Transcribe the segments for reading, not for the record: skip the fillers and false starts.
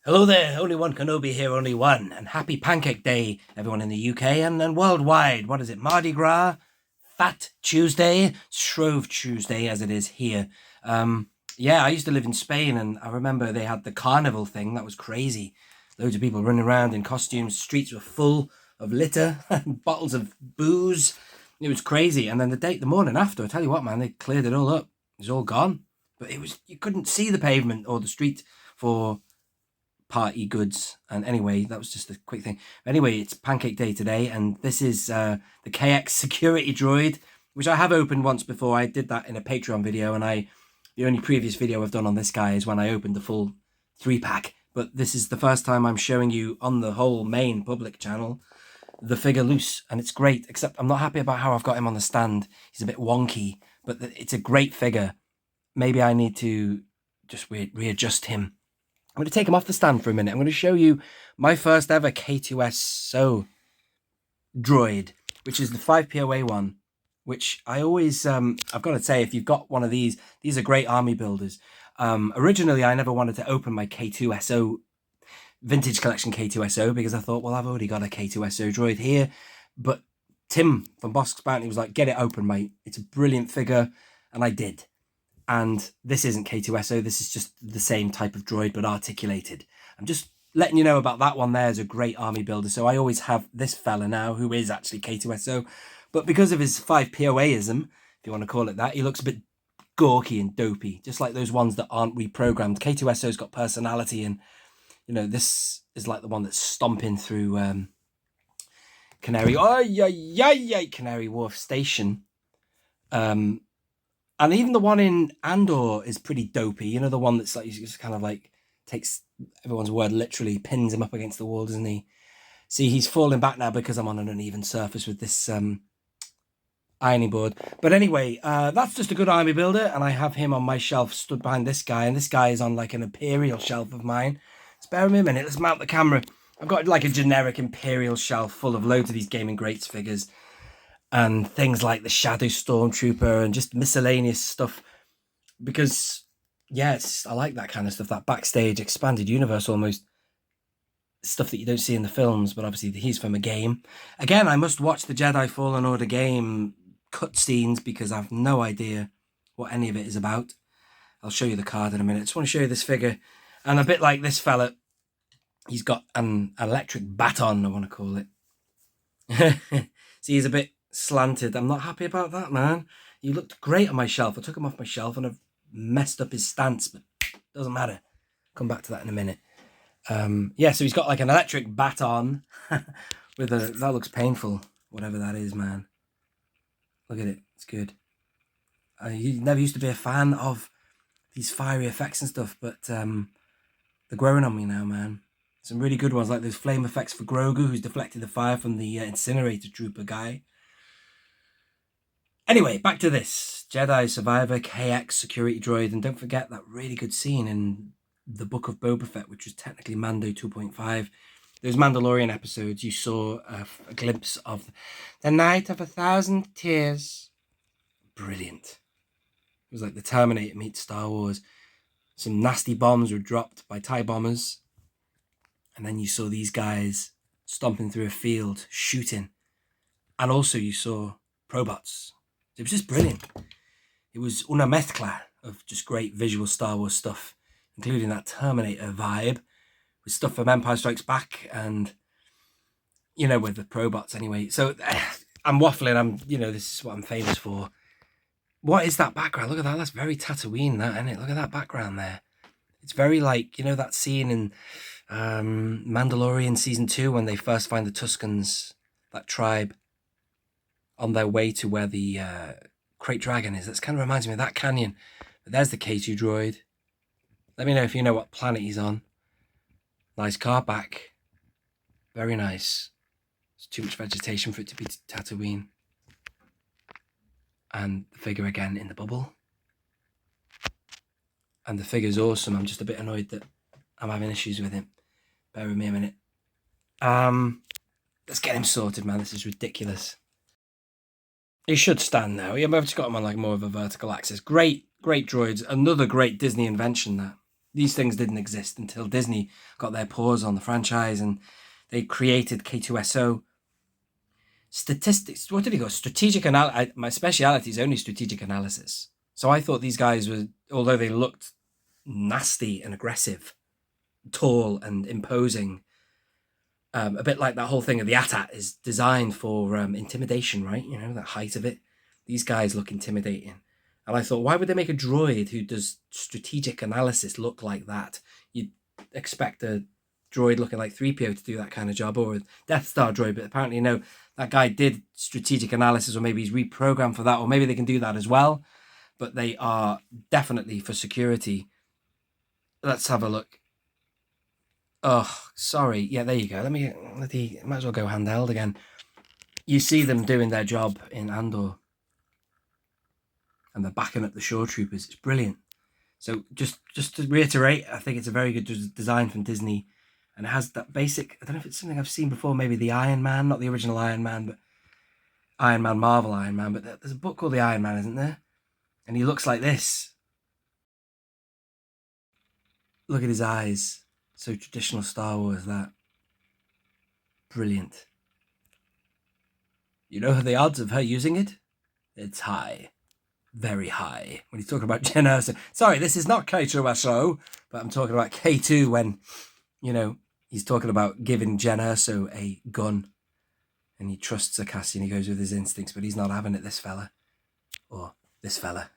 Hello there, only one Kenobi here, only one, and happy Pancake Day, everyone in the UK and worldwide. What is it, Mardi Gras? Fat Tuesday? Shrove Tuesday, as it is here. Yeah, I used to live in Spain, and I remember they had the carnival thing. That was crazy. Loads of people running around in costumes. Streets were full of litter and bottles of booze. It was crazy. And then the morning after, I tell you what, man, they cleared it all up. It was all gone. But you couldn't see the pavement or the street for party goods. And anyway, that was just a quick thing. Anyway, it's Pancake Day today, and this is the KX Security Droid, which I have opened once before. I did that in a Patreon video, and the only previous video I've done on this guy is when I opened the full 3-pack. But this is the first time I'm showing you on the whole main public channel the figure loose, and it's great, except I'm not happy about how I've got him on the stand. He's a bit wonky, but it's a great figure. Maybe I need to just readjust him. I'm going to take him off the stand for a minute. I'm going to show you my first ever K2SO droid, which is the 5POA one, which I always, I've got to say, if you've got one of these are great army builders. Originally, I never wanted to open my K2SO vintage collection K2SO because I thought, well, I've already got a K2SO droid here. But Tim from Bosk's Bounty was like, get it open, mate. It's a brilliant figure. And I did. And this isn't K2SO, this is just the same type of droid, but articulated. I'm just letting you know about that one there as a great army builder. So I always have this fella now, who is actually K2SO. But because of his 5POA-ism, if you want to call it that, he looks a bit gawky and dopey, just like those ones that aren't reprogrammed. K2SO's got personality, and, you know, this is like the one that's stomping through Canary Wharf Station. And even the one in Andor is pretty dopey. You know, the one that's like, he just kind of like takes everyone's word literally, pins him up against the wall, doesn't he? See, he's falling back now because I'm on an uneven surface with this ironing board. But anyway, that's just a good army builder, and I have him on my shelf stood behind this guy, and this guy is on like an Imperial shelf of mine. Spare me a minute, let's mount the camera. I've got like a generic Imperial shelf full of loads of these Gaming Greats figures, and things like the Shadow Stormtrooper and just miscellaneous stuff, because yes, I like that kind of stuff, that backstage expanded universe almost stuff that you don't see in the films, but obviously he's from a game. Again, I must watch the Jedi Fallen Order game cutscenes because I've no idea what any of it is about. I'll show you the card in a minute. I just want to show you this figure, and a bit like this fella, he's got an electric baton, I want to call it. See, he's a bit slanted. I'm not happy about that, man. He looked great on my shelf. I took him off my shelf and I've messed up his stance, but doesn't matter. Come back to that in a minute. Yeah, so he's got like an electric baton with a, that looks painful, whatever that is, man. Look at it, it's good. I never used to be a fan of these fiery effects and stuff, but they're growing on me now, man. Some really good ones, like those flame effects for Grogu, who's deflected the fire from the incinerator trooper guy. Anyway, back to this. Jedi Survivor KX Security Droid. And don't forget that really good scene in the Book of Boba Fett, which was technically Mando 2.5. Those Mandalorian episodes, you saw a glimpse of the Night of 1,000 Tears. Brilliant. It was like the Terminator meets Star Wars. Some nasty bombs were dropped by TIE bombers. And then you saw these guys stomping through a field, shooting. And also you saw Probots. It was just brilliant. It was una mezcla of just great visual Star Wars stuff, including that Terminator vibe, with stuff from Empire Strikes Back and, you know, with the Probots anyway. So I'm waffling. This is what I'm famous for. What is that background? Look at that. That's very Tatooine, that, isn't it? Look at that background there. It's very like, you know, that scene in Mandalorian Season 2 when they first find the Tuscans, that tribe, on their way to where the Crate Dragon is. That kind of reminds me of that canyon. But there's the K2 droid. Let me know if you know what planet he's on. Nice car back. Very nice. It's too much vegetation for it to be Tatooine. And the figure again in the bubble. And the figure's awesome. I'm just a bit annoyed that I'm having issues with him. Bear with me a minute. Let's get him sorted, man. This is ridiculous. He should stand now. Yeah, I've just got him on like more of a vertical axis. Great droids. Another great Disney invention, that. these things didn't exist until Disney got their paws on the franchise and they created K2SO. Statistics, what did he go? Strategic analysis. My speciality is only strategic analysis. So I thought these guys were, although they looked nasty and aggressive, tall and imposing, a bit like that whole thing of the AT-AT is designed for intimidation, right? You know, the height of it. These guys look intimidating. And I thought, why would they make a droid who does strategic analysis look like that? You'd expect a droid looking like 3PO to do that kind of job, or a Death Star droid, but apparently no, that guy did strategic analysis, or maybe he's reprogrammed for that, or maybe they can do that as well, but they are definitely for security. Let's have a look. Oh, sorry. Yeah, there you go. Might as well go handheld again. You see them doing their job in Andor. And they're backing up the shore troopers. It's brilliant. So just to reiterate, I think it's a very good design from Disney. And it has that basic, I don't know if it's something I've seen before, maybe the Iron Man, not the original Iron Man, but Iron Man, Marvel Iron Man. But there's a book called The Iron Man, isn't there? And he looks like this. Look at his eyes. So traditional Star Wars, that. Brilliant. You know the odds of her using it? It's high. Very high. When he's talking about Jen Erso. Sorry, this is not K2SO, but I'm talking about K2 when, you know, he's talking about giving Jen Erso a gun. And he trusts a Cassian, he goes with his instincts, but he's not having it, this fella. Or this fella.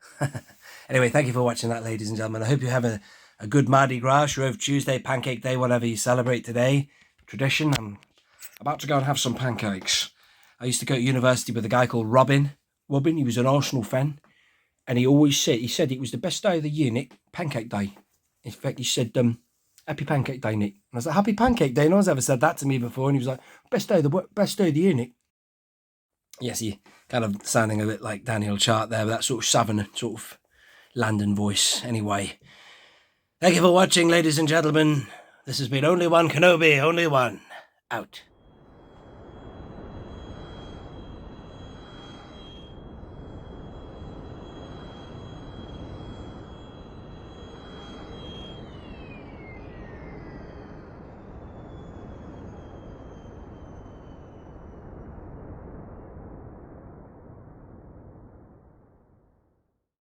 Anyway, thank you for watching that, ladies and gentlemen. I hope you have a good Mardi Gras, Shrove Tuesday, Pancake Day, whatever you celebrate today. Tradition. I'm about to go and have some pancakes. I used to go to university with a guy called Robin. He was an Arsenal fan. And he always said, it was the best day of the year, Nick, Pancake Day. In fact, he said, Happy Pancake Day, Nick. And I was like, Happy Pancake Day? No one's ever said that to me before. And he was like, best day of the year, Nick. Yes, he kind of sounding a bit like Daniel Chart there, with that sort of southern, sort of London voice. Anyway, thank you for watching, ladies and gentlemen. This has been Only One Kenobi, only one. Out.